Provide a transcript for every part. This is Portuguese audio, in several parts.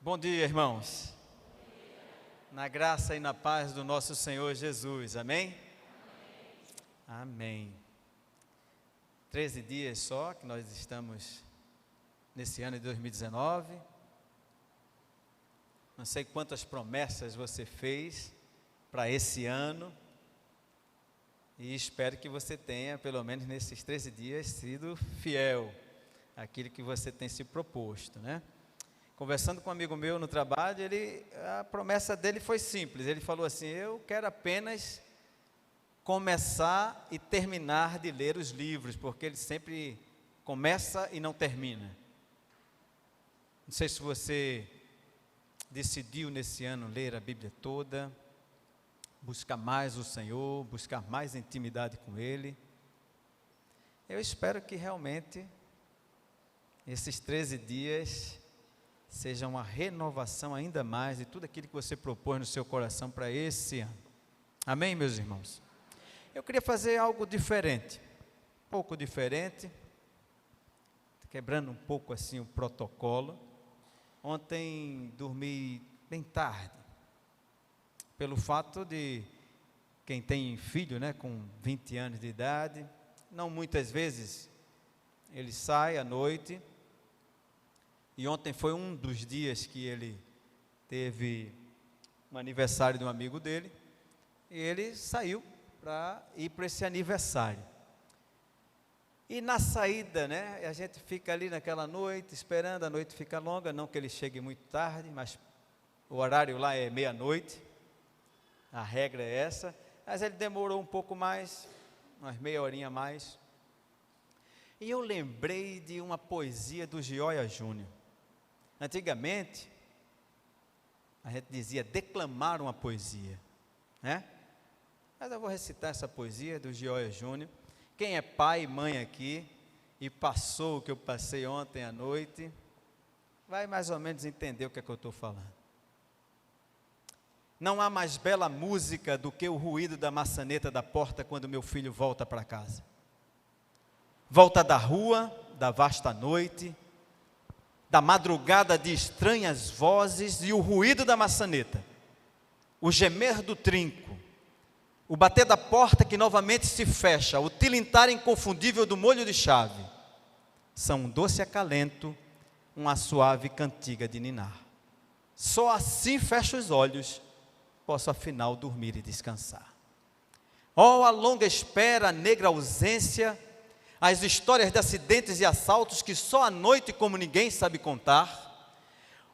Bom dia, irmãos. Na graça e na paz do nosso Senhor Jesus, amém? Amém. 13 dias só que nós estamos nesse ano de 2019. Não sei quantas promessas você fez para esse ano. E espero que você tenha, pelo menos nesses 13 dias, sido fiel àquilo que você tem se proposto, né? Conversando com um amigo meu no trabalho, a promessa dele foi simples. Ele falou assim: eu quero apenas começar e terminar de ler os livros, porque ele sempre começa e não termina. Não sei se você decidiu nesse ano ler a Bíblia toda, buscar mais o Senhor, buscar mais intimidade com Ele. Eu espero que realmente esses 13 dias seja uma renovação ainda mais de tudo aquilo que você propôs no seu coração para esse ano. Amém, meus irmãos? Eu queria fazer algo diferente, um pouco diferente, quebrando um pouco assim o protocolo. Ontem dormi bem tarde, pelo fato de quem tem filho, né, com 20 anos de idade, não muitas vezes ele sai à noite. E ontem foi um dos dias que ele teve um aniversário de um amigo dele, e ele saiu para ir para esse aniversário. E na saída, né, a gente fica ali naquela noite, esperando, a noite fica longa, não que ele chegue muito tarde, mas o horário lá é meia-noite, a regra é essa, mas ele demorou um pouco mais, umas meia horinha a mais. E eu lembrei de uma poesia do Gioia Júnior. Antigamente, a gente dizia declamar uma poesia, né? Mas eu vou recitar essa poesia do Gioia Júnior. Quem é pai e mãe aqui e passou o que eu passei ontem à noite, vai mais ou menos entender o que é que eu estou falando. Não há mais bela música do que o ruído da maçaneta da porta quando meu filho volta para casa. Volta da rua, da vasta noite, da madrugada de estranhas vozes e o ruído da maçaneta, o gemer do trinco, o bater da porta que novamente se fecha, o tilintar inconfundível do molho de chave, são um doce acalento, uma suave cantiga de ninar. Só assim fecho os olhos, posso afinal dormir e descansar. Oh, a longa espera, a negra ausência, as histórias de acidentes e assaltos que só à noite como ninguém sabe contar.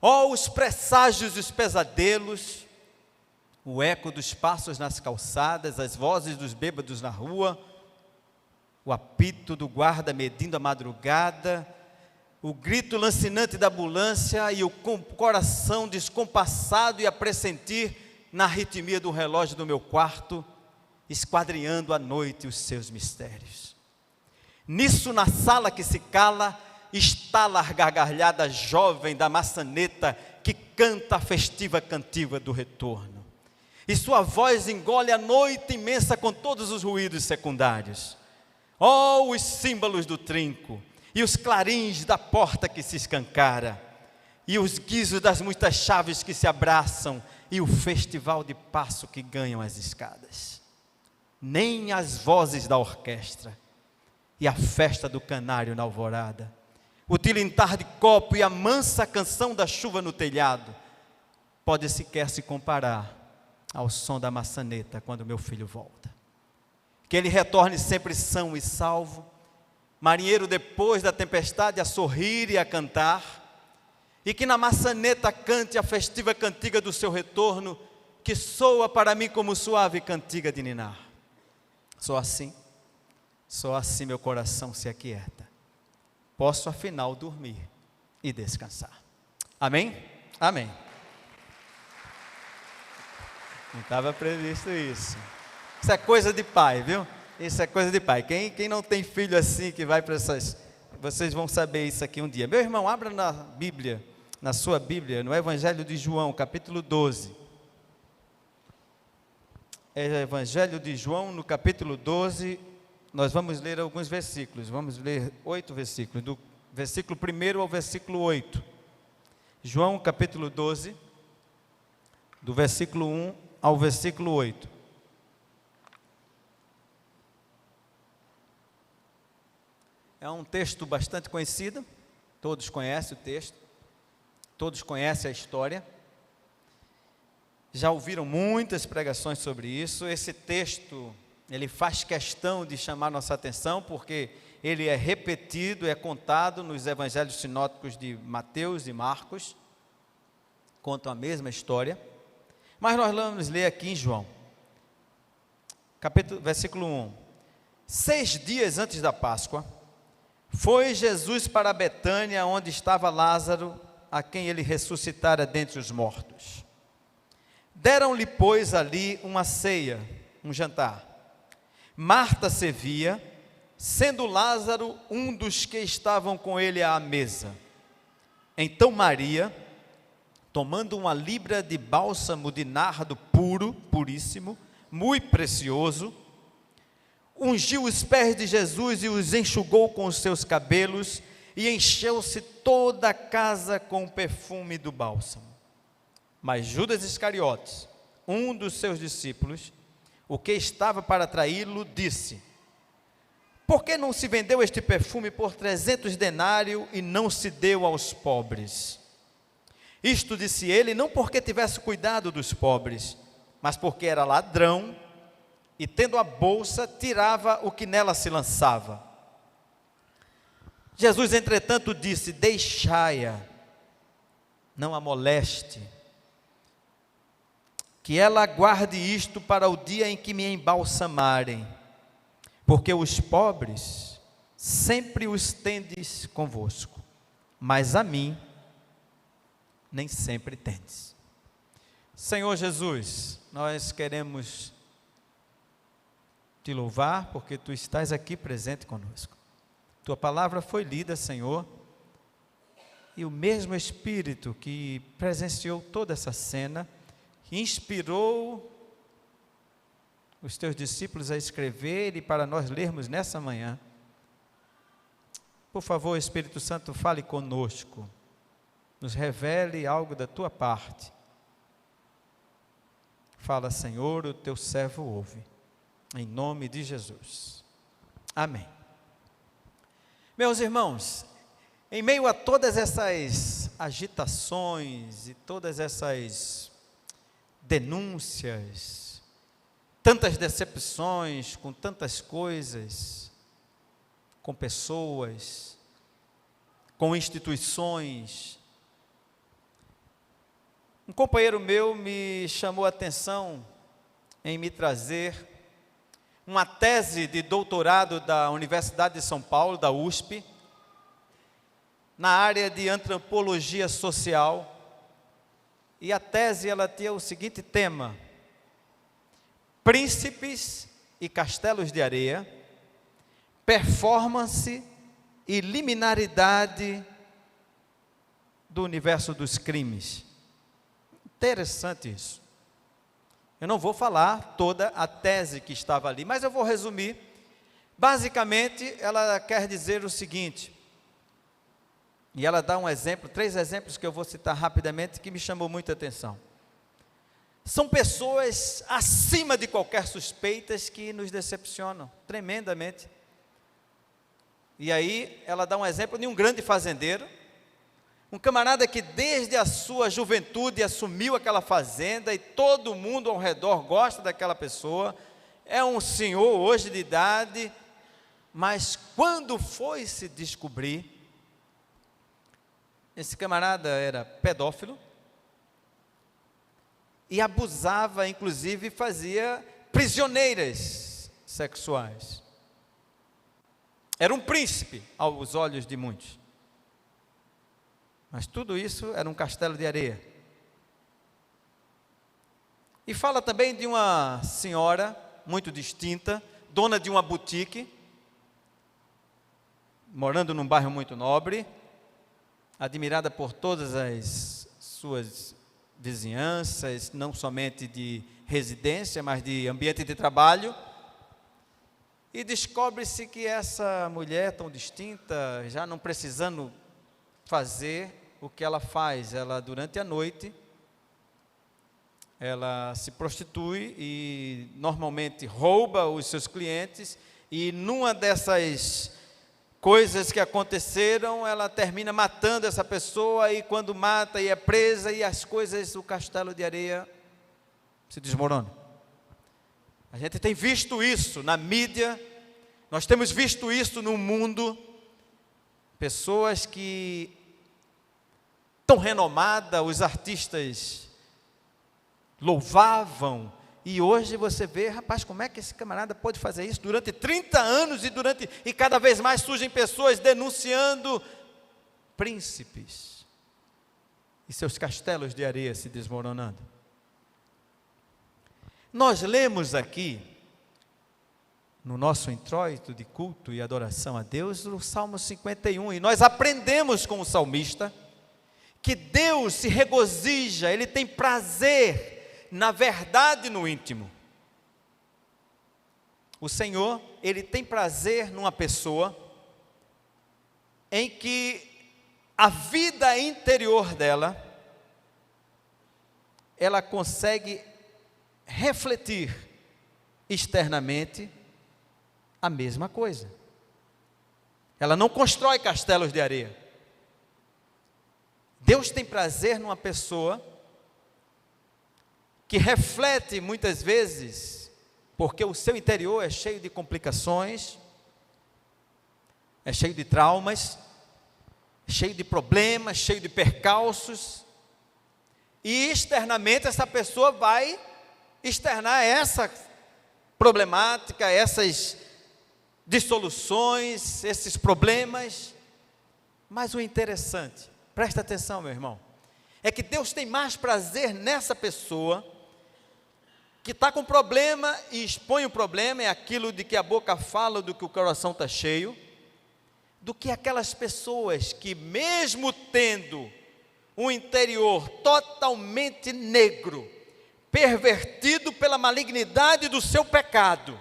Oh, os presságios e os pesadelos, o eco dos passos nas calçadas, as vozes dos bêbados na rua, o apito do guarda medindo a madrugada, o grito lancinante da ambulância e o coração descompassado e a pressentir na arritmia do relógio do meu quarto, esquadrinhando à noite os seus mistérios. Nisso, na sala que se cala, estala a gargalhada jovem da maçaneta que canta a festiva cantiga do retorno. E sua voz engole a noite imensa com todos os ruídos secundários. Oh, os símbolos do trinco, e os clarins da porta que se escancara, e os guizos das muitas chaves que se abraçam, e o festival de passo que ganham as escadas. Nem as vozes da orquestra, e a festa do canário na alvorada, o tilintar de copo e a mansa canção da chuva no telhado, pode sequer se comparar ao som da maçaneta quando meu filho volta. Que ele retorne sempre são e salvo, marinheiro depois da tempestade a sorrir e a cantar, e que na maçaneta cante a festiva cantiga do seu retorno, que soa para mim como suave cantiga de ninar. Só assim meu coração se aquieta. Posso afinal dormir e descansar. Amém? Amém. Não estava previsto isso. Isso é coisa de pai, viu? Isso é coisa de pai. Quem não tem filho assim, que vai para essas... Vocês vão saber isso aqui um dia. Meu irmão, abra na Bíblia, na sua Bíblia, no Evangelho de João, capítulo 12. Evangelho de João, no capítulo 12, nós vamos ler alguns versículos. Vamos ler 8 versículos, do versículo 1 ao versículo 8. João capítulo 12, do versículo 1 ao versículo 8. É um texto bastante conhecido, todos conhecem o texto, todos conhecem a história, já ouviram muitas pregações sobre isso. Esse texto, ele faz questão de chamar nossa atenção, porque ele é repetido, é contado nos evangelhos sinóticos de Mateus e Marcos, contam a mesma história, mas nós vamos ler aqui em João, versículo 1. 6 dias antes da Páscoa, foi Jesus para Betânia, onde estava Lázaro, a quem ele ressuscitara dentre os mortos. Deram-lhe, pois, ali uma ceia, um jantar. Marta servia, sendo Lázaro um dos que estavam com ele à mesa. Então Maria, tomando uma libra de bálsamo de nardo puro, puríssimo, muito precioso, ungiu os pés de Jesus e os enxugou com os seus cabelos, e encheu-se toda a casa com o perfume do bálsamo. Mas Judas Iscariotes, um dos seus discípulos, o que estava para traí-lo, disse: por que não se vendeu este perfume por 300 denários e não se deu aos pobres? Isto disse ele, não porque tivesse cuidado dos pobres, mas porque era ladrão, e tendo a bolsa, tirava o que nela se lançava. Jesus, entretanto, disse: deixai-a, não a moleste, que ela aguarde isto para o dia em que me embalsamarem, porque os pobres sempre os tendes convosco, mas a mim nem sempre tendes. Senhor Jesus, nós queremos te louvar, porque tu estás aqui presente conosco. Tua palavra foi lida, Senhor, e o mesmo Espírito que presenciou toda essa cena, que inspirou os teus discípulos a escrever e para nós lermos nessa manhã. Por favor, Espírito Santo, fale conosco, nos revele algo da tua parte. Fala, Senhor, o teu servo ouve, em nome de Jesus. Amém. Meus irmãos, em meio a todas essas agitações e todas essas denúncias, tantas decepções com tantas coisas, com pessoas, com instituições, um companheiro meu me chamou a atenção em me trazer uma tese de doutorado da Universidade de São Paulo, da USP, na área de antropologia social, e a tese ela tinha o seguinte tema: príncipes e castelos de areia, performance e liminaridade do universo dos crimes. Interessante isso. Eu não vou falar toda a tese que estava ali, mas eu vou resumir. Basicamente, ela quer dizer o seguinte, e ela dá um exemplo, 3 exemplos que eu vou citar rapidamente, que me chamou muita atenção. São pessoas acima de qualquer suspeitas que nos decepcionam tremendamente. E aí, ela dá um exemplo de um grande fazendeiro, um camarada que desde a sua juventude assumiu aquela fazenda e todo mundo ao redor gosta daquela pessoa, é um senhor hoje de idade, mas quando foi se descobrir, esse camarada era pedófilo e abusava, inclusive fazia prisioneiras sexuais. Era um príncipe aos olhos de muitos. Mas tudo isso era um castelo de areia. E fala também de uma senhora muito distinta, dona de uma boutique, morando num bairro muito nobre, admirada por todas as suas vizinhanças, não somente de residência, mas de ambiente de trabalho. E descobre-se que essa mulher tão distinta, já não precisando fazer o que ela faz? Ela, durante a noite, ela se prostitui e normalmente rouba os seus clientes, e numa dessas coisas que aconteceram, ela termina matando essa pessoa, e quando mata e é presa, e as coisas, o castelo de areia se desmorona. A gente tem visto isso na mídia, nós temos visto isso no mundo, pessoas que tão renomadas, os artistas louvavam, e hoje você vê, rapaz, como é que esse camarada pode fazer isso durante 30 anos, e cada vez mais surgem pessoas denunciando príncipes, e seus castelos de areia se desmoronando. Nós lemos aqui, no nosso introito de culto e adoração a Deus, o Salmo 51, e nós aprendemos com o salmista, que Deus se regozija, Ele tem prazer na verdade no íntimo. O Senhor, Ele tem prazer numa pessoa em que a vida interior dela, ela consegue refletir externamente a mesma coisa. Ela não constrói castelos de areia. Deus tem prazer numa pessoa que reflete muitas vezes, porque o seu interior é cheio de complicações, é cheio de traumas, cheio de problemas, cheio de percalços, e externamente essa pessoa vai externar essa problemática, essas dissoluções, esses problemas. Mas o interessante, presta atenção, meu irmão, é que Deus tem mais prazer nessa pessoa que está com problema e expõe o problema, é aquilo de que a boca fala, do que o coração está cheio, do que aquelas pessoas que, mesmo tendo um interior totalmente negro, pervertido pela malignidade do seu pecado,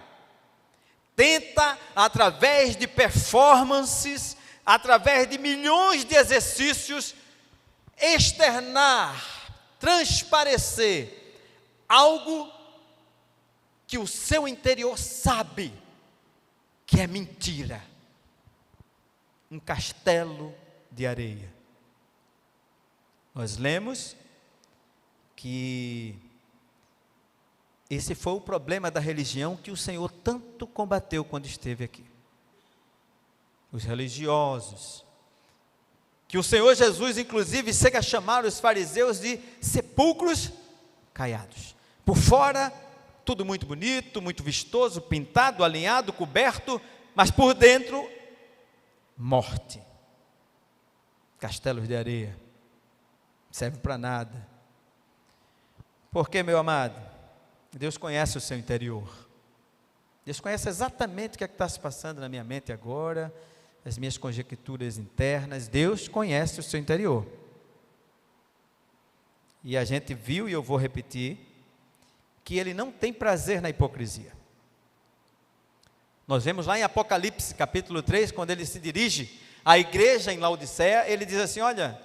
tenta, através de performances, através de milhões de exercícios, externar, transparecer algo que o seu interior sabe que é mentira. Um castelo de areia. Nós lemos que esse foi o problema da religião que o Senhor tanto combateu quando esteve aqui. Os religiosos, que o Senhor Jesus inclusive chega a chamar os fariseus de sepulcros caiados. Por fora, tudo muito bonito, muito vistoso, pintado, alinhado, coberto, mas por dentro, morte. Castelos de areia, não serve para nada. Por quê, meu amado? Deus conhece o seu interior. Deus conhece exatamente o que está se passando na minha mente agora, as minhas conjecturas internas. Deus conhece o seu interior. E a gente viu, e eu vou repetir, que Ele não tem prazer na hipocrisia. Nós vemos lá em Apocalipse, capítulo 3, quando Ele se dirige à igreja em Laodiceia, Ele diz assim: olha,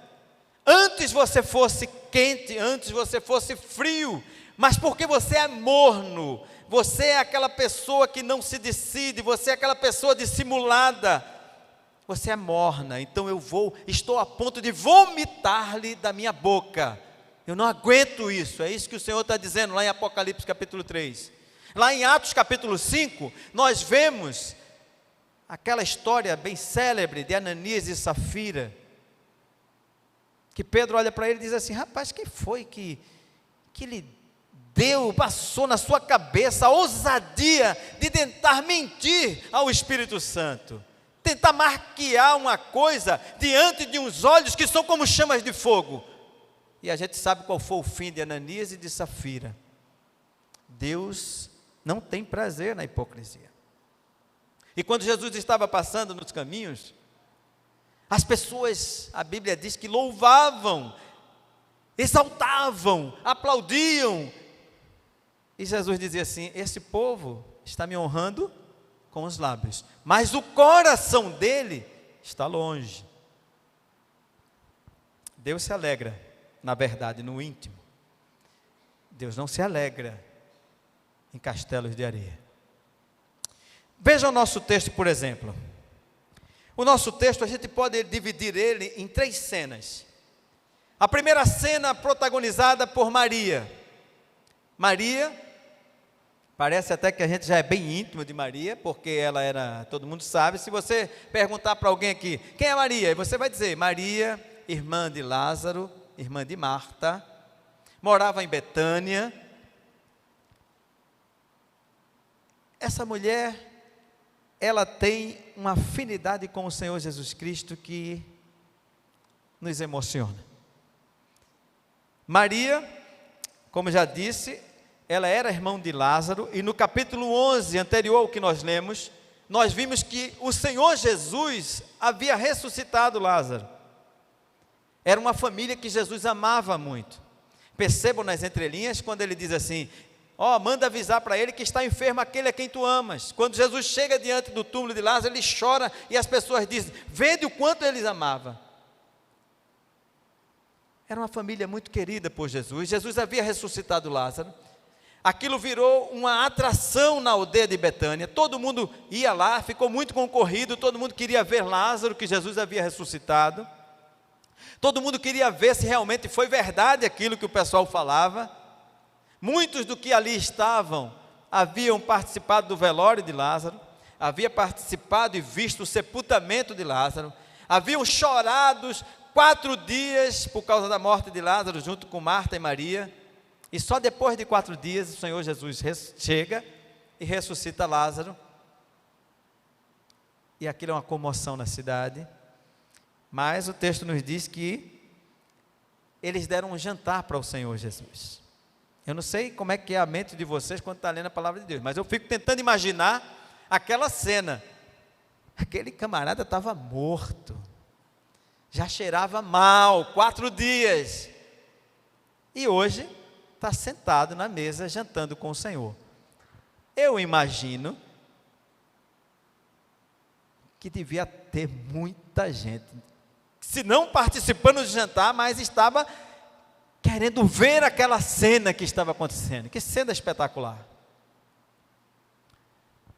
antes você fosse quente, antes você fosse frio, mas porque você é morno, você é aquela pessoa que não se decide, você é aquela pessoa dissimulada, você é morna, então estou a ponto de vomitar-lhe da minha boca. Eu não aguento isso. É isso que o Senhor está dizendo lá em Apocalipse capítulo 3. Lá em Atos capítulo 5, nós vemos aquela história bem célebre de Ananias e Safira, que Pedro olha para ele e diz assim: rapaz, quem foi que lhe passou na sua cabeça a ousadia de tentar mentir ao Espírito Santo, tentar maquiar uma coisa diante de uns olhos que são como chamas de fogo? E a gente sabe qual foi o fim de Ananias e de Safira. Deus não tem prazer na hipocrisia. E quando Jesus estava passando nos caminhos, as pessoas, a Bíblia diz que louvavam, exaltavam, aplaudiam. E Jesus dizia assim: esse povo está me honrando com os lábios, mas o coração dele está longe. Deus se alegra, na verdade, no íntimo. Deus não se alegra em castelos de areia. Veja o nosso texto, por exemplo. O nosso texto, a gente pode dividir ele em 3 cenas. A primeira cena protagonizada por Maria. Maria, parece até que a gente já é bem íntimo de Maria, porque ela era, todo mundo sabe. Se você perguntar para alguém aqui, quem é Maria? E você vai dizer, Maria, irmã de Lázaro, irmã de Marta, morava em Betânia. Essa mulher, ela tem uma afinidade com o Senhor Jesus Cristo que nos emociona. Maria, como já disse, ela era irmã de Lázaro, e no capítulo 11, anterior ao que nós lemos, nós vimos que o Senhor Jesus havia ressuscitado Lázaro. Era uma família que Jesus amava muito. Percebam nas entrelinhas, quando ele diz assim, manda avisar para ele que está enfermo aquele a quem tu amas. Quando Jesus chega diante do túmulo de Lázaro, ele chora, e as pessoas dizem, vede o quanto eles amavam. Era uma família muito querida por Jesus. Jesus havia ressuscitado Lázaro. Aquilo virou uma atração na aldeia de Betânia. Todo mundo ia lá, ficou muito concorrido. Todo mundo queria ver Lázaro, que Jesus havia ressuscitado. Todo mundo queria ver se realmente foi verdade aquilo que o pessoal falava. Muitos do que ali estavam haviam participado do velório de Lázaro, haviam participado e visto o sepultamento de Lázaro, haviam chorado 4 dias por causa da morte de Lázaro, junto com Marta e Maria, e só depois de 4 dias o Senhor Jesus chega e ressuscita Lázaro, e aquilo é uma comoção na cidade. Mas o texto nos diz que eles deram um jantar para o Senhor Jesus. Eu não sei como é que é a mente de vocês quando está lendo a palavra de Deus, mas eu fico tentando imaginar aquela cena. Aquele camarada estava morto, já cheirava mal, 4 dias, e hoje está sentado na mesa jantando com o Senhor. Eu imagino que devia ter muita gente, se não participando do jantar, mas estava querendo ver aquela cena que estava acontecendo. Que cena espetacular.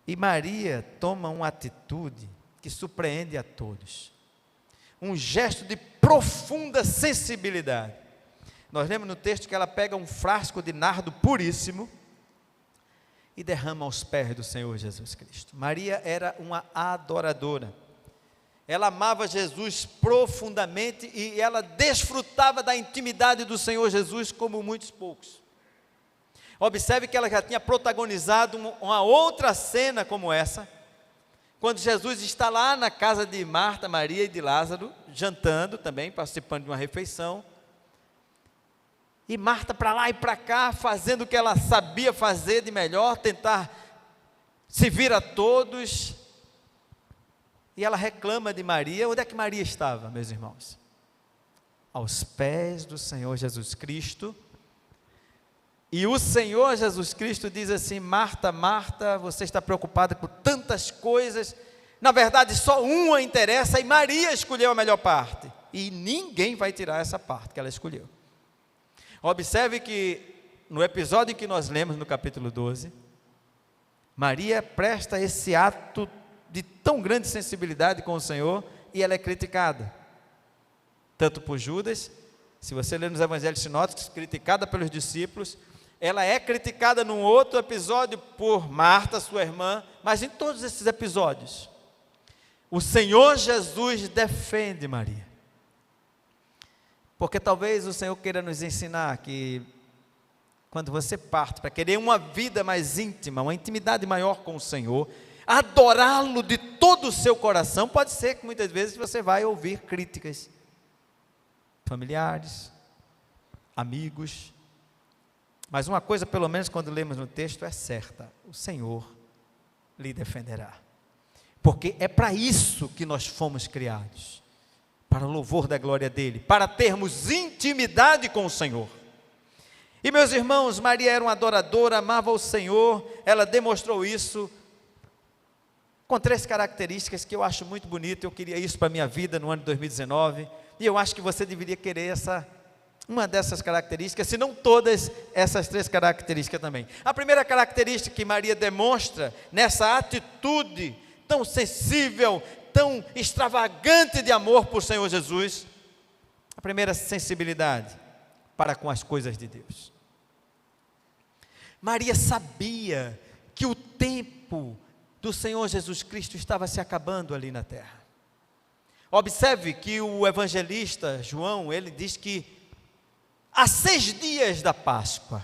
E Maria toma uma atitude que surpreende a todos. Um gesto de profunda sensibilidade. Nós lemos no texto que ela pega um frasco de nardo puríssimo e derrama aos pés do Senhor Jesus Cristo. Maria era uma adoradora. Ela amava Jesus profundamente e ela desfrutava da intimidade do Senhor Jesus como muitos poucos. Observe que ela já tinha protagonizado uma outra cena como essa, quando Jesus está lá na casa de Marta, Maria e de Lázaro, jantando também, participando de uma refeição, e Marta para lá e para cá, fazendo o que ela sabia fazer de melhor, tentar servir a todos. E ela reclama de Maria. Onde é que Maria estava, meus irmãos? Aos pés do Senhor Jesus Cristo. E o Senhor Jesus Cristo diz assim: Marta, Marta, você está preocupada com tantas coisas, na verdade só uma interessa, e Maria escolheu a melhor parte, e ninguém vai tirar essa parte que ela escolheu. Observe que no episódio que nós lemos no capítulo 12, Maria presta esse ato de tão grande sensibilidade com o Senhor, e ela é criticada, tanto por Judas, se você ler nos evangelhos sinóticos, criticada pelos discípulos, ela é criticada num outro episódio por Marta, sua irmã, mas em todos esses episódios, o Senhor Jesus defende Maria, porque talvez o Senhor queira nos ensinar que, quando você parte para querer uma vida mais íntima, uma intimidade maior com o Senhor, adorá-lo de todo o seu coração, pode ser que muitas vezes você vai ouvir críticas, familiares, amigos, mas uma coisa, pelo menos quando lemos no texto, é certa: o Senhor lhe defenderá, porque é para isso que nós fomos criados, para o louvor da glória dele, para termos intimidade com o Senhor. E meus irmãos, Maria era uma adoradora, amava o Senhor, ela demonstrou isso com 3 características que eu acho muito bonito. Eu queria isso para a minha vida no ano de 2019, E eu acho que você deveria querer uma dessas características, se não todas essas 3 características também. A primeira característica que Maria demonstra nessa atitude tão sensível, tão extravagante de amor por Senhor Jesus, a primeira, sensibilidade para com as coisas de Deus. Maria sabia que o tempo do Senhor Jesus Cristo estava se acabando ali na terra. Observe que o evangelista João, ele diz que há 6 dias da Páscoa.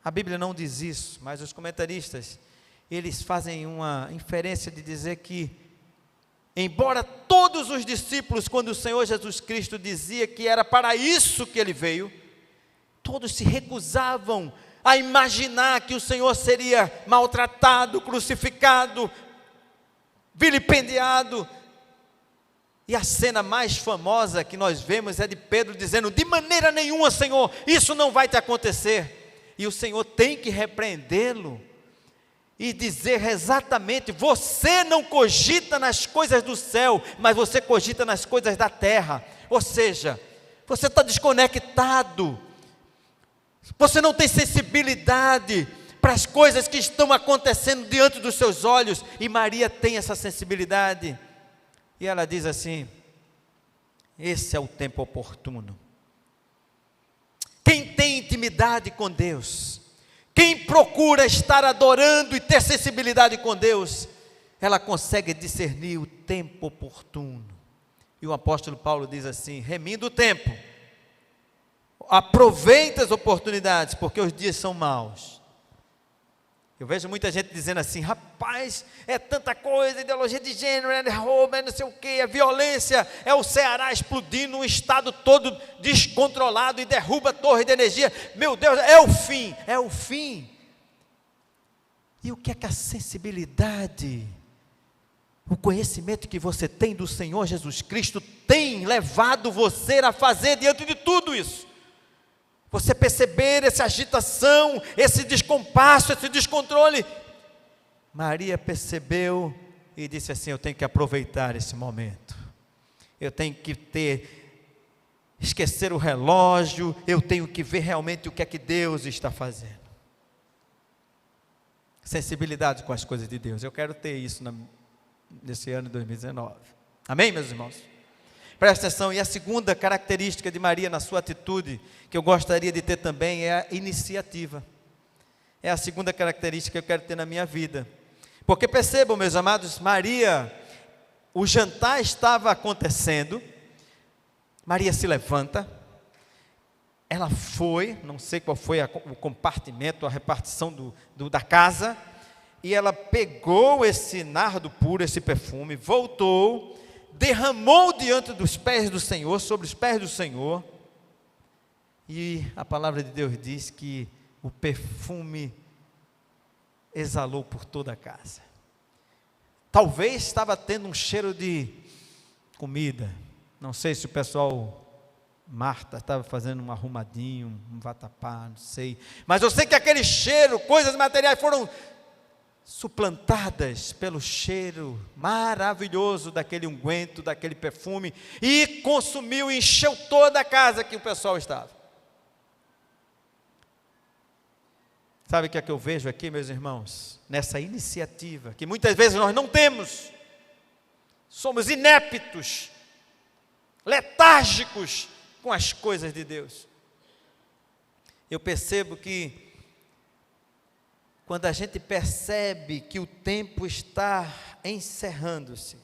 A Bíblia não diz isso, mas os comentaristas, eles fazem uma inferência de dizer que, embora todos os discípulos, quando o Senhor Jesus Cristo dizia que era para isso que ele veio, todos se recusavam a imaginar que o Senhor seria maltratado, crucificado, vilipendiado. E a cena mais famosa que nós vemos é de Pedro dizendo: de maneira nenhuma, Senhor, isso não vai te acontecer. E o Senhor tem que repreendê-lo e dizer exatamente: você não cogita nas coisas do céu, mas você cogita nas coisas da terra. Ou seja, você está desconectado, você não tem sensibilidade para as coisas que estão acontecendo diante dos seus olhos. E Maria tem essa sensibilidade, e ela diz assim: esse é o tempo oportuno. Quem tem intimidade com Deus, quem procura estar adorando e ter sensibilidade com Deus, ela consegue discernir o tempo oportuno. E o apóstolo Paulo diz assim, remindo o tempo: aproveita as oportunidades, porque os dias são maus. Eu vejo muita gente dizendo assim: rapaz, é tanta coisa, ideologia de gênero, é roubo, é não sei o que, é violência, é o Ceará explodindo, um estado todo descontrolado e derruba a torre de energia. Meu Deus, é o fim, é o fim. E o que é que a sensibilidade, o conhecimento que você tem do Senhor Jesus Cristo tem levado você a fazer diante de tudo isso? Você perceber essa agitação, esse descompasso, esse descontrole. Maria percebeu e disse assim: eu tenho que aproveitar esse momento, eu tenho que esquecer o relógio, eu tenho que ver realmente o que é que Deus está fazendo. Sensibilidade com as coisas de Deus. Eu quero ter isso nesse ano de 2019. Amém, meus irmãos? Presta atenção. E a segunda característica de Maria na sua atitude, que eu gostaria de ter também, é a iniciativa. É a segunda característica que eu quero ter na minha vida. Porque percebam, meus amados, Maria, o jantar estava acontecendo, Maria se levanta, ela foi, não sei qual foi o compartimento, a repartição da casa, e ela pegou esse nardo puro, esse perfume, voltou, derramou diante dos pés do Senhor, sobre os pés do Senhor, e a palavra de Deus diz que o perfume exalou por toda a casa. Talvez estava tendo um cheiro de comida, não sei se o pessoal, Marta estava fazendo um arrumadinho, um vatapá, não sei, mas eu sei que aquele cheiro, coisas materiais foram suplantadas pelo cheiro maravilhoso daquele unguento, daquele perfume, e consumiu, encheu toda a casa que o pessoal estava. Sabe o que é que eu vejo aqui, meus irmãos? Nessa iniciativa, que muitas vezes nós não temos, somos ineptos, letárgicos com as coisas de Deus. Eu percebo que quando a gente percebe que o tempo está encerrando-se,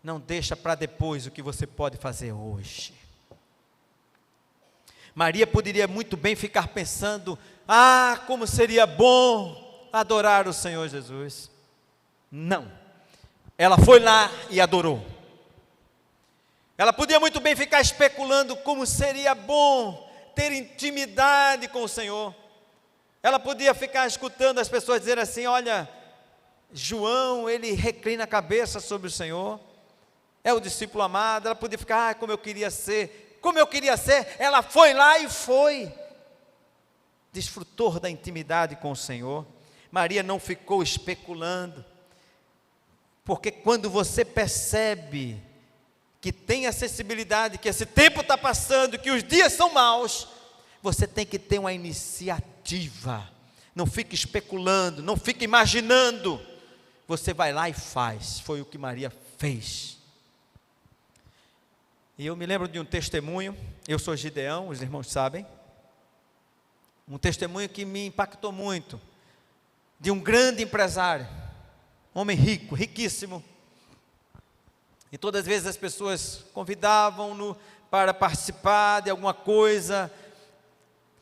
não deixa para depois o que você pode fazer hoje. Maria poderia muito bem ficar pensando: como seria bom adorar o Senhor Jesus. Não, ela foi lá e adorou. Ela podia muito bem ficar especulando como seria bom ter intimidade com o Senhor. Ela podia ficar escutando as pessoas dizer assim: olha, João, ele reclina a cabeça sobre o Senhor, é o discípulo amado. Ela podia ficar: como eu queria ser, como eu queria ser. Ela foi lá e desfrutou da intimidade com o Senhor. Maria não ficou especulando. Porque quando você percebe que tem a sensibilidade, que esse tempo está passando, que os dias são maus, você tem que ter uma iniciativa. Não fique especulando, não fique imaginando. Você vai lá e faz. Foi o que Maria fez. E eu me lembro de um testemunho. Eu sou Gideão, os irmãos sabem. Um testemunho que me impactou muito. De um grande empresário. Homem rico, riquíssimo. E todas as vezes as pessoas convidavam-no para participar de alguma coisa,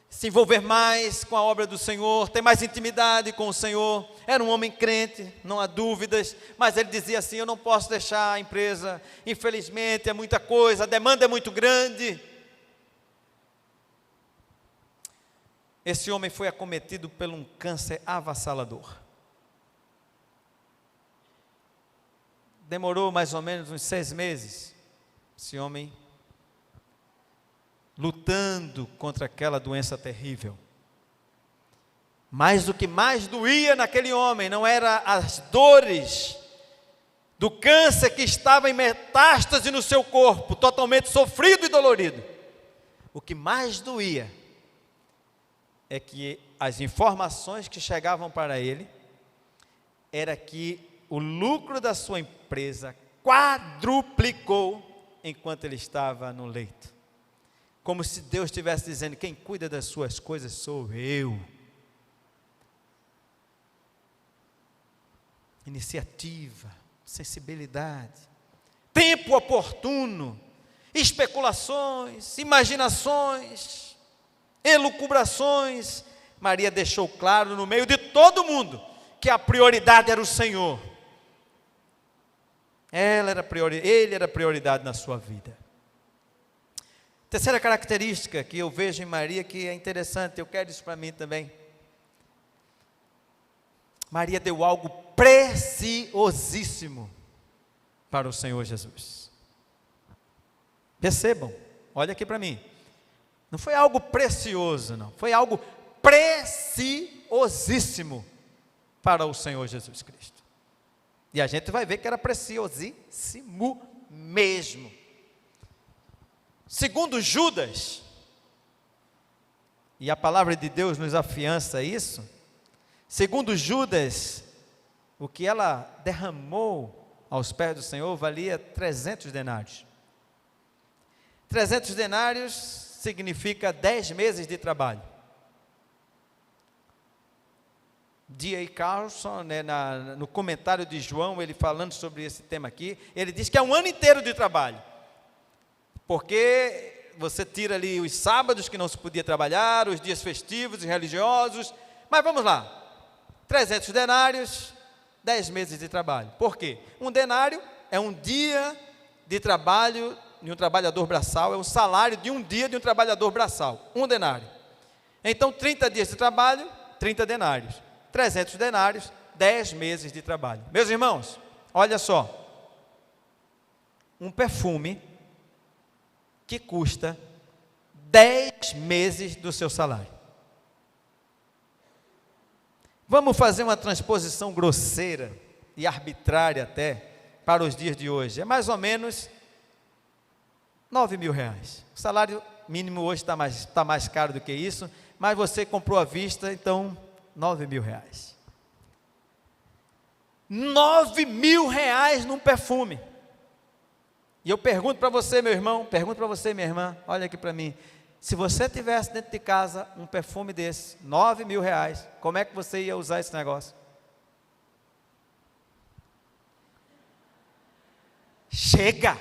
se envolver mais com a obra do Senhor, ter mais intimidade com o Senhor. Era um homem crente, não há dúvidas, mas ele dizia assim: eu não posso deixar a empresa, infelizmente é muita coisa, a demanda é muito grande. Esse homem foi acometido por um câncer avassalador. Demorou mais ou menos uns 6 meses, esse homem lutando contra aquela doença terrível. Mas o que mais doía naquele homem não era as dores do câncer que estava em metástase no seu corpo, totalmente sofrido e dolorido. O que mais doía é que as informações que chegavam para ele era que o lucro da sua empresa quadruplicou enquanto ele estava no leito. Como se Deus estivesse dizendo: quem cuida das suas coisas sou eu. Iniciativa, sensibilidade, tempo oportuno, especulações, imaginações, elucubrações. Maria deixou claro no meio de todo mundo que a prioridade era o Senhor. Ele era prioridade na sua vida. Terceira característica que eu vejo em Maria, que é interessante, eu quero isso para mim também. Maria deu algo preciosíssimo para o Senhor Jesus. Percebam, olha aqui para mim. Não foi algo precioso, não. Foi algo preciosíssimo para o Senhor Jesus Cristo. E a gente vai ver que era preciosíssimo mesmo. Segundo Judas, e a palavra de Deus nos afiança isso, segundo Judas, o que ela derramou aos pés do Senhor valia 300 denários. 300 denários significa 10 meses de trabalho. D.A. Carlson, no comentário de João, ele falando sobre esse tema aqui, ele diz que é um ano inteiro de trabalho. Porque você tira ali os sábados que não se podia trabalhar, os dias festivos e religiosos, mas vamos lá, 300 denários, 10 meses de trabalho. Por quê? Um denário é um dia de trabalho de um trabalhador braçal, é o salário de um dia de um trabalhador braçal, um denário. Então 30 dias de trabalho, 30 denários, 300 denários, 10 meses de trabalho. Meus irmãos, olha só, um perfume que custa 10 meses do seu salário. Vamos fazer uma transposição grosseira e arbitrária até para os dias de hoje. É mais ou menos 9 mil reais. O salário mínimo hoje está mais caro do que isso, mas você comprou à vista, então 9 mil reais. 9 mil reais num perfume. E eu pergunto para você, meu irmão, pergunto para você, minha irmã, olha aqui para mim, se você tivesse dentro de casa um perfume desse, 9 mil reais, como é que você ia usar esse negócio? Chega!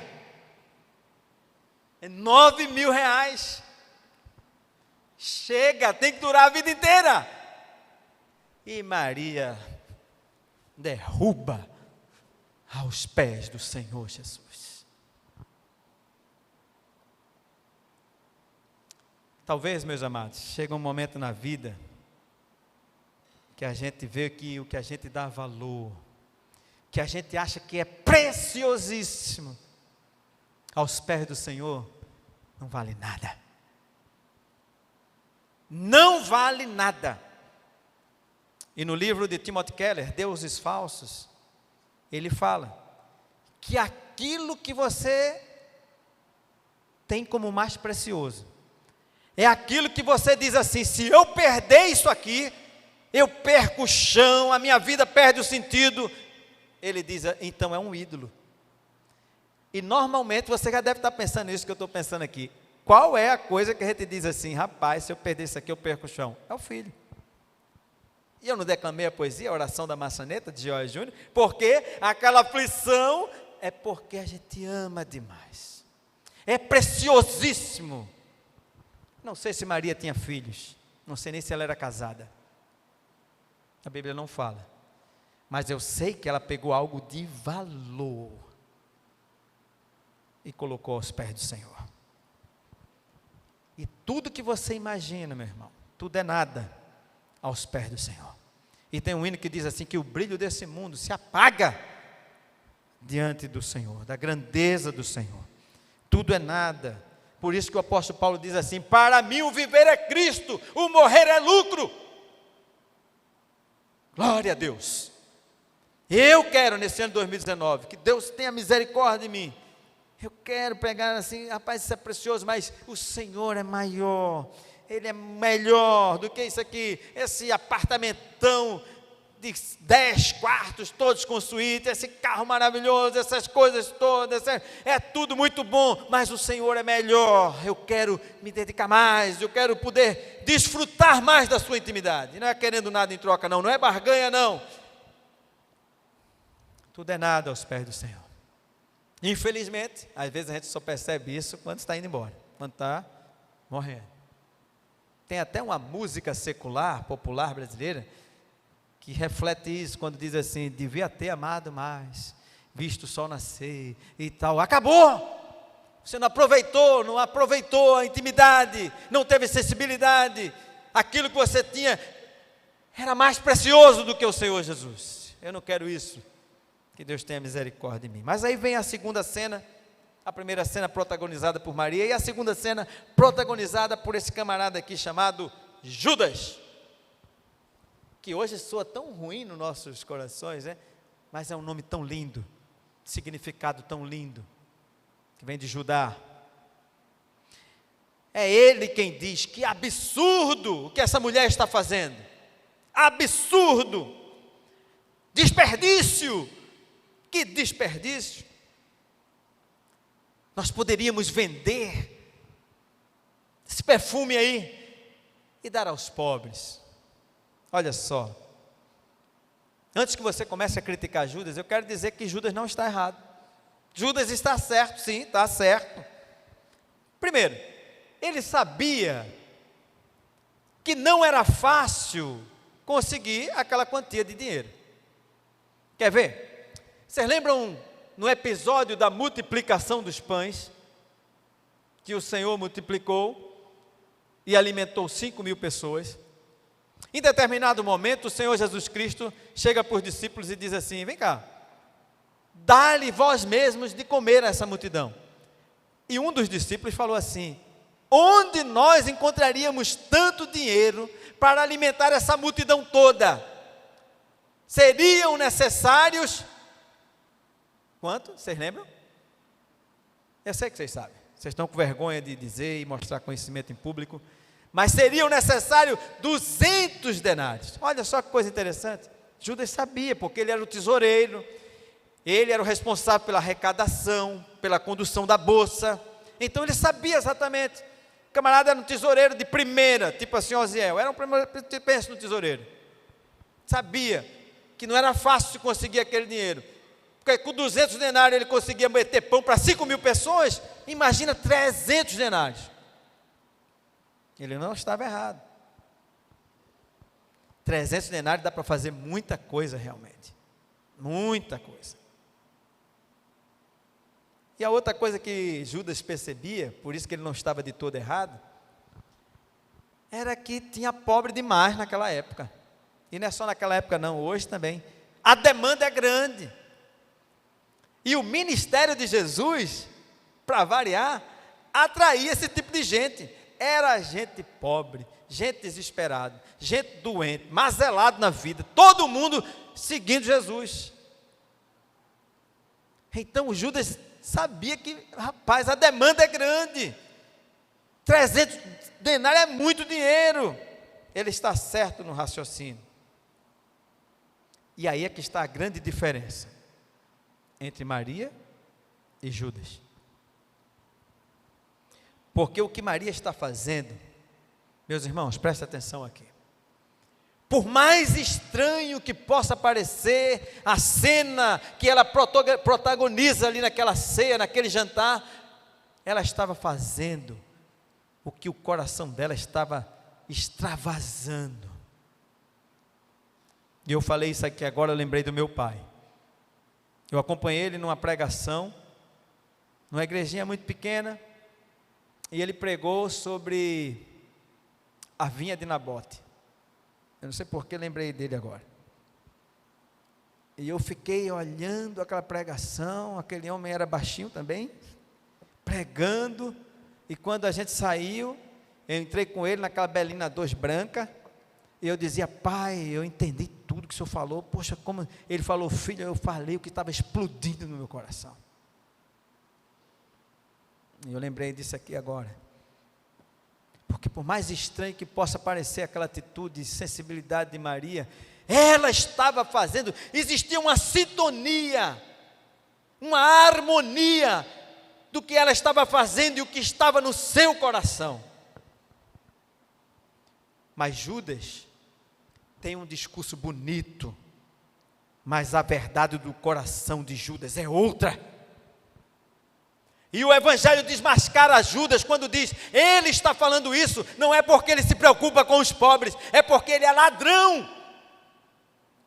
É 9 mil reais. Chega, tem que durar a vida inteira. E Maria derruba aos pés do Senhor Jesus. Talvez, meus amados, chega um momento na vida que a gente vê que o que a gente dá valor, que a gente acha que é preciosíssimo, aos pés do Senhor, não vale nada. Não vale nada. E no livro de Timothy Keller, Deuses Falsos, ele fala que aquilo que você tem como mais precioso, é aquilo que você diz assim: se eu perder isso aqui, eu perco o chão, a minha vida perde o sentido. Ele diz, então é um ídolo. E normalmente você já deve estar pensando nisso que eu estou pensando aqui. Qual é a coisa que a gente diz assim: rapaz, se eu perder isso aqui, eu perco o chão? É o filho. E eu não declamei a poesia, a oração da maçaneta, de Joel Júnior, porque aquela aflição é porque a gente ama demais. É preciosíssimo. Não sei se Maria tinha filhos, não sei nem se ela era casada. A Bíblia não fala. Mas eu sei que ela pegou algo de valor e colocou aos pés do Senhor. E tudo que você imagina, meu irmão, tudo é nada aos pés do Senhor. E tem um hino que diz assim, que o brilho desse mundo se apaga diante do Senhor, da grandeza do Senhor. Tudo é nada. Por isso que o apóstolo Paulo diz assim: para mim o viver é Cristo, o morrer é lucro. Glória a Deus. Eu quero, nesse ano de 2019, que Deus tenha misericórdia de mim. Eu quero pegar assim, rapaz, isso é precioso, mas o Senhor é maior, Ele é melhor do que isso aqui, esse apartamentão de 10 quartos, todos construídos, esse carro maravilhoso, essas coisas todas, é tudo muito bom, mas o Senhor é melhor. Eu quero me dedicar mais, eu quero poder desfrutar mais da sua intimidade. Não é querendo nada em troca não, não é barganha não. Tudo é nada aos pés do Senhor. Infelizmente, às vezes a gente só percebe isso quando está indo embora, quando está morrendo. Tem até uma música secular, popular brasileira, que reflete isso, quando diz assim: devia ter amado mais, visto o sol nascer e tal. Acabou! Você não aproveitou a intimidade, não teve sensibilidade. Aquilo que você tinha era mais precioso do que o Senhor Jesus. Eu não quero isso. Que Deus tenha misericórdia de mim. Mas aí vem a segunda cena, a primeira cena protagonizada por Maria, e a segunda cena protagonizada por esse camarada aqui chamado Judas, que hoje soa tão ruim nos nossos corações, né? Mas é um nome tão lindo, significado tão lindo, que vem de Judá. É ele quem diz: que absurdo o que essa mulher está fazendo, absurdo, desperdício. Que desperdício! Nós poderíamos vender esse perfume aí e dar aos pobres. Olha só, antes que você comece a criticar Judas, eu quero dizer que Judas não está errado. Judas está certo, sim, está certo. Primeiro, ele sabia que não era fácil conseguir aquela quantia de dinheiro. Quer ver? Vocês lembram no episódio da multiplicação dos pães, que o Senhor multiplicou e alimentou 5.000 pessoas? Em determinado momento, o Senhor Jesus Cristo chega para os discípulos e diz assim: vem cá, dá-lhe vós mesmos de comer a essa multidão. E um dos discípulos falou assim: onde nós encontraríamos tanto dinheiro para alimentar essa multidão toda? Seriam necessários... Quanto? Vocês lembram? Eu sei que vocês sabem. Vocês estão com vergonha de dizer e mostrar conhecimento em público. Mas seriam necessários 200 denários. Olha só que coisa interessante. Judas sabia, porque ele era o tesoureiro. Ele era o responsável pela arrecadação, pela condução da bolsa. Então ele sabia exatamente. O camarada era um tesoureiro de primeira, tipo assim, Osiel. Era um primeiro, pensa no tesoureiro. Sabia que não era fácil de conseguir aquele dinheiro. Porque com 200 denários ele conseguia meter pão para 5.000 pessoas. Imagina 300 denários. Ele não estava errado. 300 denários dá para fazer muita coisa realmente. Muita coisa. E a outra coisa que Judas percebia, por isso que ele não estava de todo errado, era que tinha pobre demais naquela época. E não é só naquela época não, hoje também. A demanda é grande. E o ministério de Jesus, para variar, atraía esse tipo de gente. Era gente pobre, gente desesperada, gente doente, mazelado na vida, todo mundo seguindo Jesus. Então o Judas sabia que, rapaz, a demanda é grande. 300 denários é muito dinheiro. Ele está certo no raciocínio. E aí é que está a grande diferença entre Maria e Judas. Porque o que Maria está fazendo, meus irmãos, prestem atenção aqui. Por mais estranho que possa parecer a cena que ela protagoniza ali naquela ceia, naquele jantar, ela estava fazendo o que o coração dela estava extravasando. E eu falei isso aqui agora, eu lembrei do meu pai. Eu acompanhei ele numa pregação, numa igrejinha muito pequena, e ele pregou sobre a vinha de Nabote. Eu não sei por que lembrei dele agora. E eu fiquei olhando aquela pregação, aquele homem era baixinho também, pregando, e quando a gente saiu, eu entrei com ele naquela Belina 2 branca, e eu dizia: pai, eu entendi tudo que o senhor falou. Poxa, como ele falou, filho, eu falei o que estava explodindo no meu coração. E eu lembrei disso aqui agora. Porque por mais estranho que possa parecer aquela atitude e sensibilidade de Maria, ela estava fazendo, existia uma sintonia, uma harmonia do que ela estava fazendo e o que estava no seu coração. Mas Judas tem um discurso bonito, mas a verdade do coração de Judas é outra. E o Evangelho desmascara Judas quando diz: ele está falando isso, não é porque ele se preocupa com os pobres, é porque ele é ladrão,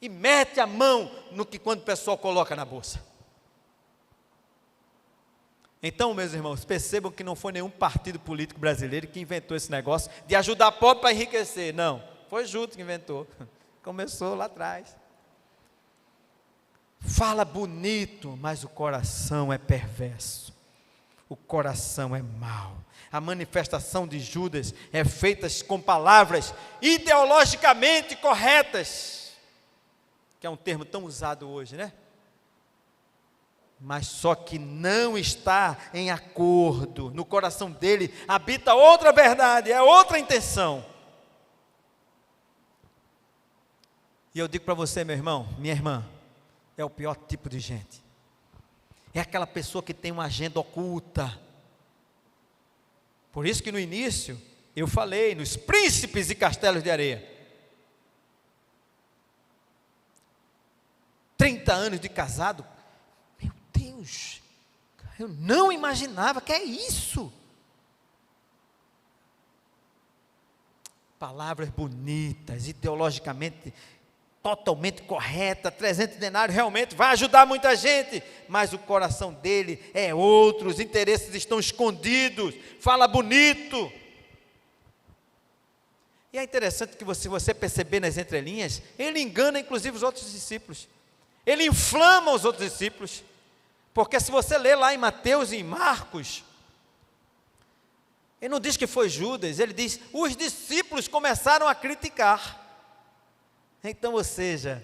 e mete a mão no que quando o pessoal coloca na bolsa. Então, meus irmãos, percebam que não foi nenhum partido político brasileiro que inventou esse negócio de ajudar pobre para enriquecer, não, foi Judas que inventou, começou lá atrás. Fala bonito, mas o coração é perverso. O coração é mau. A manifestação de Judas é feita com palavras ideologicamente corretas, que é um termo tão usado hoje, né? Mas só que não está em acordo. No coração dele habita outra verdade, é outra intenção. E eu digo para você, meu irmão, minha irmã, é o pior tipo de gente. É aquela pessoa que tem uma agenda oculta. Por isso que no início eu falei nos príncipes e castelos de areia. 30 anos de casado, meu Deus, eu não imaginava que é isso. Palavras bonitas, ideologicamente totalmente correta, 300 denários realmente vai ajudar muita gente, mas o coração dele é outro, os interesses estão escondidos, fala bonito. E é interessante que se você perceber nas entrelinhas, ele engana inclusive os outros discípulos, ele inflama os outros discípulos, porque se você ler lá em Mateus e em Marcos, ele não diz que foi Judas, ele diz, os discípulos começaram a criticar. Então, ou seja,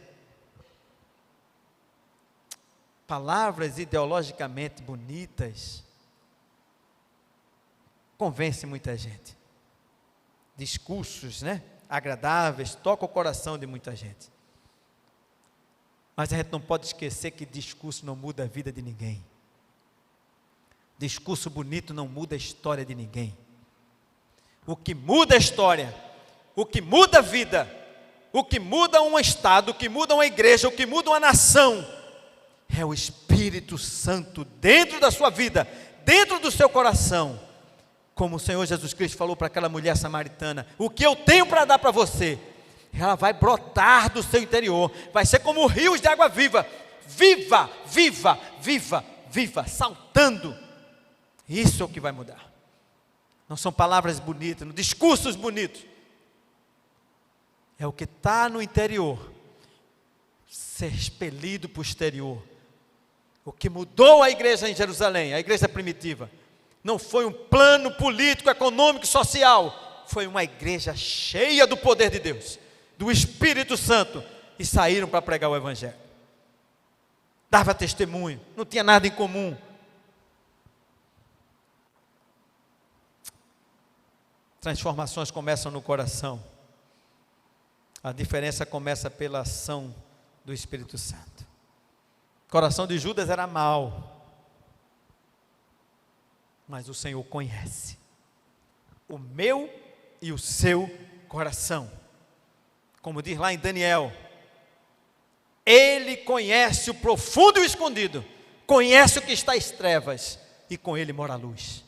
palavras ideologicamente bonitas convencem muita gente. Discursos, né, agradáveis, tocam o coração de muita gente. Mas a gente não pode esquecer que discurso não muda a vida de ninguém. Discurso bonito não muda a história de ninguém. O que muda a história, o que muda a vida, o que muda um estado, o que muda uma igreja, o que muda uma nação, é o Espírito Santo dentro da sua vida, dentro do seu coração. Como o Senhor Jesus Cristo falou para aquela mulher samaritana: o que eu tenho para dar para você, ela vai brotar do seu interior, vai ser como rios de água viva, viva, viva, viva, viva, saltando. Isso é o que vai mudar. Não são palavras bonitas, não discursos bonitos. É o que está no interior, ser expelido para o exterior. O que mudou a igreja em Jerusalém, a igreja primitiva, não foi um plano político, econômico, social, foi uma igreja cheia do poder de Deus, do Espírito Santo, e saíram para pregar o Evangelho. dava testemunho, não tinha nada em comum. Transformações começam no coração. A diferença começa pela ação do Espírito Santo. O coração de Judas era mau, mas o Senhor conhece o meu e o seu coração. Como diz lá em Daniel, Ele conhece o profundo e o escondido, conhece o que está às trevas, e com Ele mora a luz.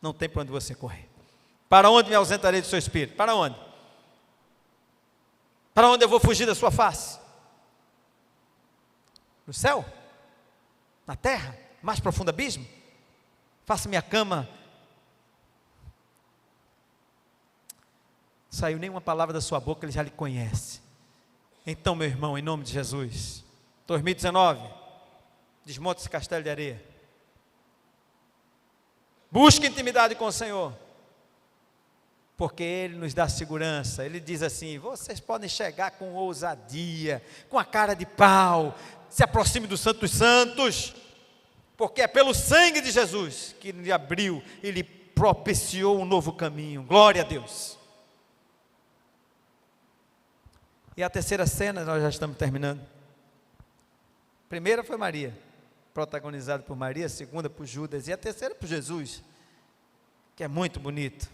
Não tem para onde você correr. Para onde me ausentarei do seu Espírito? Para onde? Para onde eu vou fugir da sua face? No céu? Na terra? Mais profundo abismo? Faça minha cama. Não saiu nenhuma palavra da sua boca, Ele já lhe conhece. Então, meu irmão, em nome de Jesus, 2019, desmonte esse castelo de areia. Busque intimidade com o Senhor, porque Ele nos dá segurança. Ele diz assim: vocês podem chegar com ousadia, com a cara de pau, se aproxime do Santo dos Santos, porque é pelo sangue de Jesus que Ele abriu, Ele propiciou um novo caminho. Glória a Deus. E a terceira cena, nós já estamos terminando. A primeira foi Maria, protagonizada por Maria, a segunda por Judas, e a terceira por Jesus, que é muito bonito.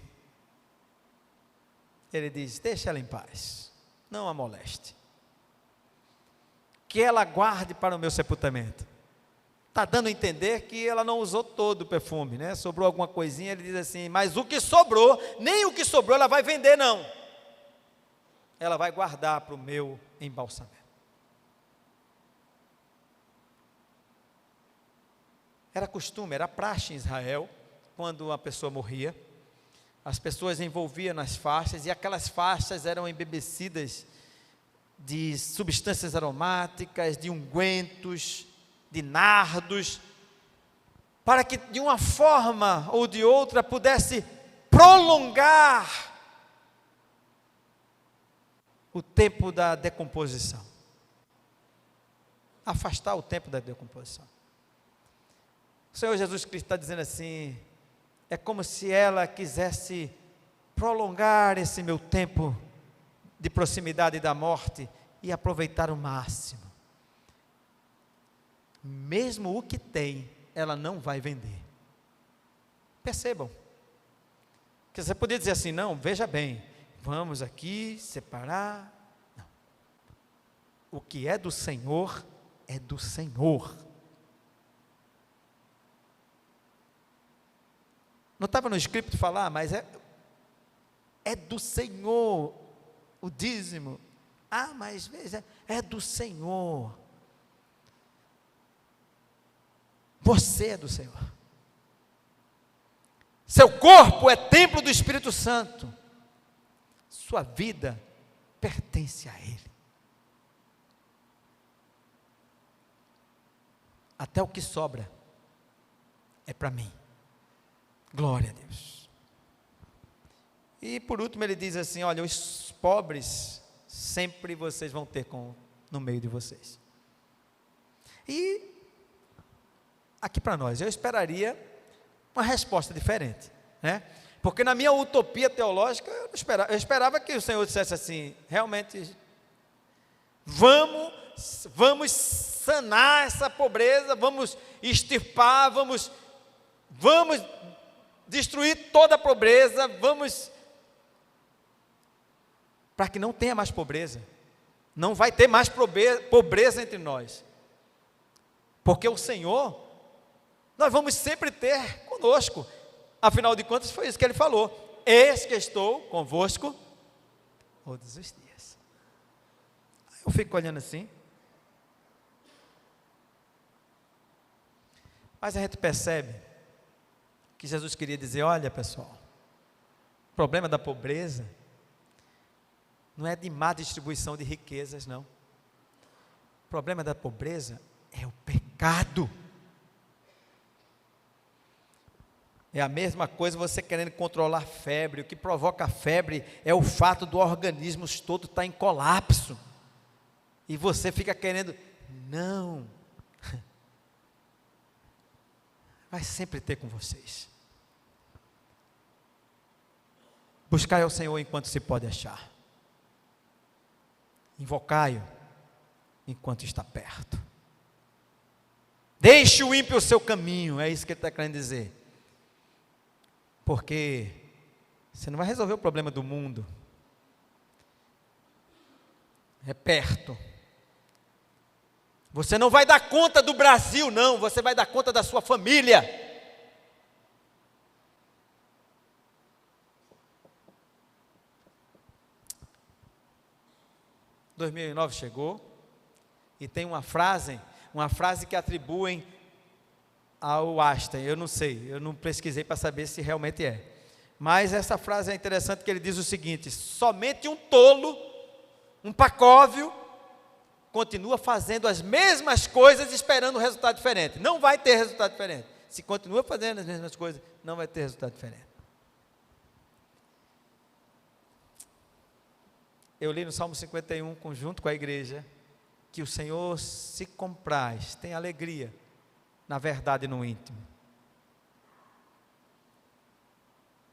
Ele diz: deixa ela em paz, não a moleste, que ela guarde para o meu sepultamento. Está dando a entender que ela não usou todo o perfume, né? Sobrou alguma coisinha. Ele diz assim: mas o que sobrou, nem o que sobrou ela vai vender, não. Ela vai guardar para o meu embalsamento. Era costume, era praxe em Israel, quando uma pessoa morria, as pessoas envolviam nas faixas, e aquelas faixas eram embebecidas de substâncias aromáticas, de ungüentos, de nardos, para que de uma forma ou de outra pudesse prolongar o tempo da decomposição, afastar o tempo da decomposição. O Senhor Jesus Cristo está dizendo assim: é como se ela quisesse prolongar esse meu tempo de proximidade da morte e aproveitar o máximo. Mesmo o que tem, ela não vai vender. Percebam, que você poderia dizer assim: não, veja bem, vamos aqui separar. Não. O que é do Senhor, é do Senhor. Não estava no script falar, mas é do Senhor o dízimo. Ah, mas veja, é do Senhor. Você é do Senhor. Seu corpo é templo do Espírito Santo. Sua vida pertence a Ele. Até o que sobra é para mim. Glória a Deus. E por último ele diz assim: olha, os pobres sempre vocês vão ter no meio de vocês. E aqui para nós, eu esperaria uma resposta diferente, né? Porque na minha utopia teológica, eu esperava que o Senhor dissesse assim: realmente, vamos sanar essa pobreza, vamos extirpar, vamos destruir toda a pobreza, para que não tenha mais pobreza, não vai ter mais pobreza entre nós, porque o Senhor, nós vamos sempre ter conosco. Afinal de contas, foi isso que Ele falou: eis que estou convosco todos os dias. Eu fico olhando assim, mas a gente percebe que Jesus queria dizer: olha pessoal, o problema da pobreza não é de má distribuição de riquezas, não. O problema da pobreza é o pecado. É a mesma coisa você querendo controlar a febre. O que provoca a febre é o fato do organismo todo estar em colapso, e você fica querendo, não, vai sempre ter com vocês. Buscai ao Senhor enquanto se pode achar. Invocai-o enquanto está perto. Deixe o ímpio o seu caminho, é isso que ele está querendo dizer. Porque você não vai resolver o problema do mundo. É perto. Você não vai dar conta do Brasil, não. Você vai dar conta da sua família. 2009 chegou. E tem uma frase que atribuem ao Einstein. Eu não sei, eu não pesquisei para saber se realmente é. Mas essa frase é interessante, que ele diz o seguinte: somente um tolo, um pacóvio, continua fazendo as mesmas coisas esperando um resultado diferente. Não vai ter resultado diferente. Se continua fazendo as mesmas coisas, não vai ter resultado diferente. Eu li no Salmo 51, junto com a igreja, que o Senhor se compraz, tem alegria na verdade e no íntimo.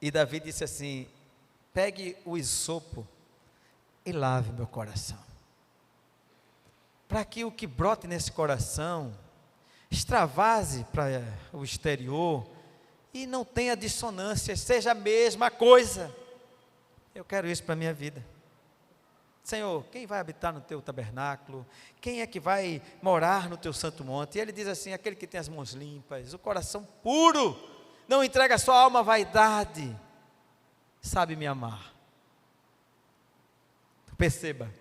E Davi disse assim: pegue o isopo e lave meu coração, para que o que brote nesse coração extravase para o exterior e não tenha dissonância, seja a mesma coisa. Eu quero isso para a minha vida. Senhor, quem vai habitar no teu tabernáculo? Quem é que vai morar no teu santo monte? E ele diz assim: aquele que tem as mãos limpas, o coração puro, não entrega a sua alma à vaidade, sabe me amar. Perceba,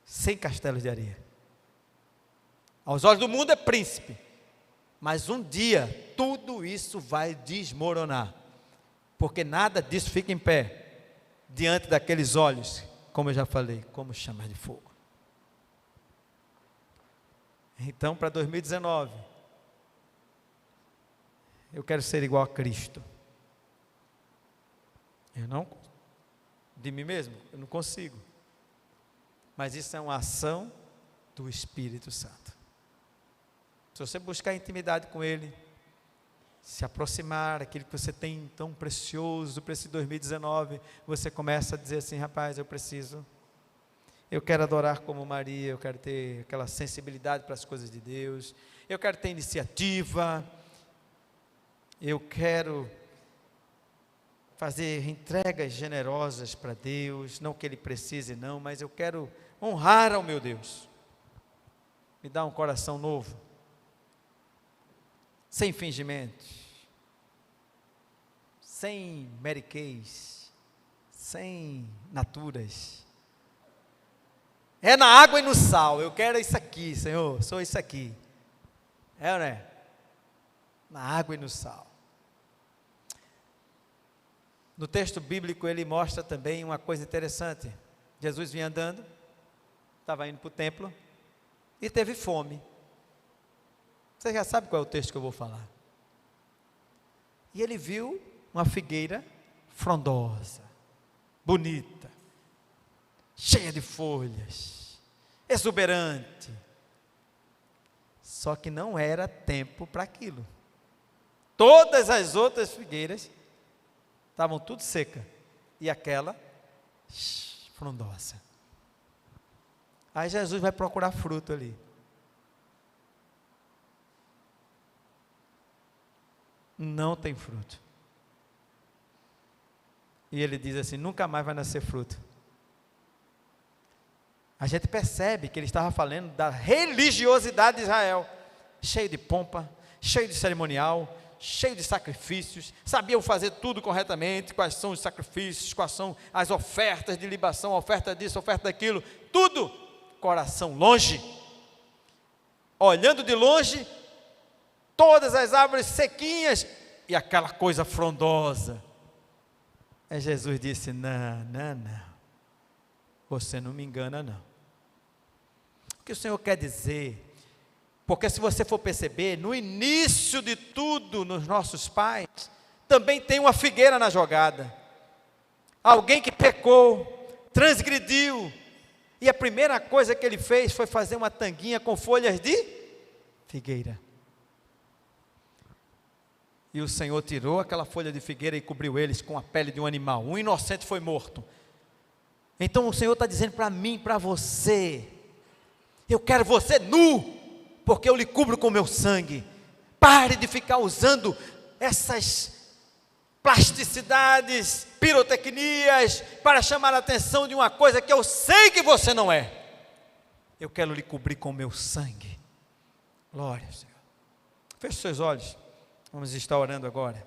sem castelos de areia. Aos olhos do mundo é príncipe, mas um dia tudo isso vai desmoronar, porque nada disso fica em pé diante daqueles olhos, como eu já falei, como chamas de fogo. Então, para 2019, eu quero ser igual a Cristo. Eu não, de mim mesmo, eu não consigo. Mas isso é uma ação do Espírito Santo. Se você buscar intimidade com Ele, se aproximar daquilo que você tem tão precioso para esse 2019, você começa a dizer assim: rapaz, eu quero adorar como Maria, eu quero ter aquela sensibilidade para as coisas de Deus, eu quero ter iniciativa, eu quero fazer entregas generosas para Deus, não que Ele precise não, mas eu quero honrar ao meu Deus. Me dá um coração novo, sem fingimentos, sem meriquês, sem naturas. É na água e no sal. Eu quero isso aqui, Senhor, sou isso aqui. É ou não é? Na água e no sal. No texto bíblico ele mostra também uma coisa interessante. Jesus vinha andando, estava indo para o templo e teve fome. Você já sabe qual é o texto que eu vou falar. E ele viu uma figueira frondosa, bonita, cheia de folhas, exuberante. Só que não era tempo para aquilo. Todas as outras figueiras estavam tudo seca, e aquela frondosa. Aí Jesus vai procurar fruto ali. Não tem fruto. E ele diz assim: nunca mais vai nascer fruto. A gente percebe que ele estava falando da religiosidade de Israel, cheio de pompa, cheio de cerimonial, cheio de sacrifícios, sabiam fazer tudo corretamente, quais são os sacrifícios, quais são as ofertas de libação, oferta disso, oferta daquilo, tudo, coração longe, olhando de longe, todas as árvores sequinhas, e aquela coisa frondosa. Aí Jesus disse: não, você não me engana não. O que o Senhor quer dizer? Porque se você for perceber, no início de tudo, nos nossos pais, também tem uma figueira na jogada. Alguém que pecou, transgrediu, e a primeira coisa que ele fez foi fazer uma tanguinha com folhas de figueira. E o Senhor tirou aquela folha de figueira e cobriu eles com a pele de um animal. Um inocente foi morto. Então o Senhor está dizendo para mim, para você: eu quero você nu, porque eu lhe cubro com o meu sangue. Pare de ficar usando essas plasticidades, pirotecnias, para chamar a atenção de uma coisa que eu sei que você não é. Eu quero lhe cobrir com o meu sangue. Glória ao Senhor. Feche seus olhos. Vamos estar orando agora.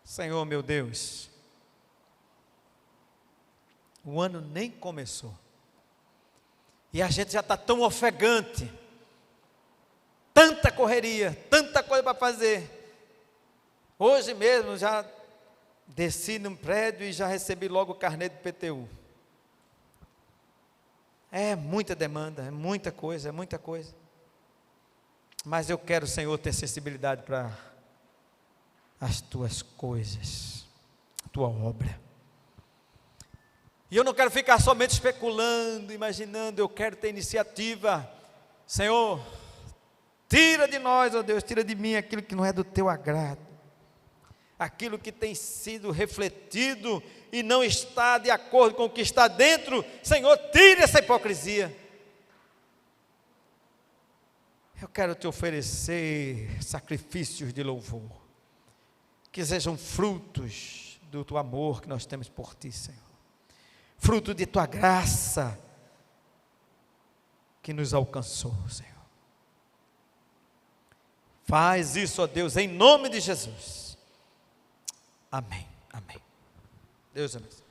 Senhor meu Deus, o ano nem começou, e a gente já está tão ofegante, tanta correria, tanta coisa para fazer. Hoje mesmo já desci num prédio e já recebi logo o carnê do PTU. É muita demanda, é muita coisa, mas eu quero, Senhor, ter sensibilidade para as tuas coisas, a tua obra. E eu não quero ficar somente especulando, imaginando, eu quero ter iniciativa. Senhor, tira de nós, ó Deus, tira de mim aquilo que não é do teu agrado, aquilo que tem sido refletido e não está de acordo com o que está dentro. Senhor, tire essa hipocrisia. Eu quero te oferecer sacrifícios de louvor, que sejam frutos do teu amor que nós temos por ti, Senhor, fruto de tua graça que nos alcançou, Senhor. Faz isso, ó Deus, em nome de Jesus. Amém, amém. Deus abençoe.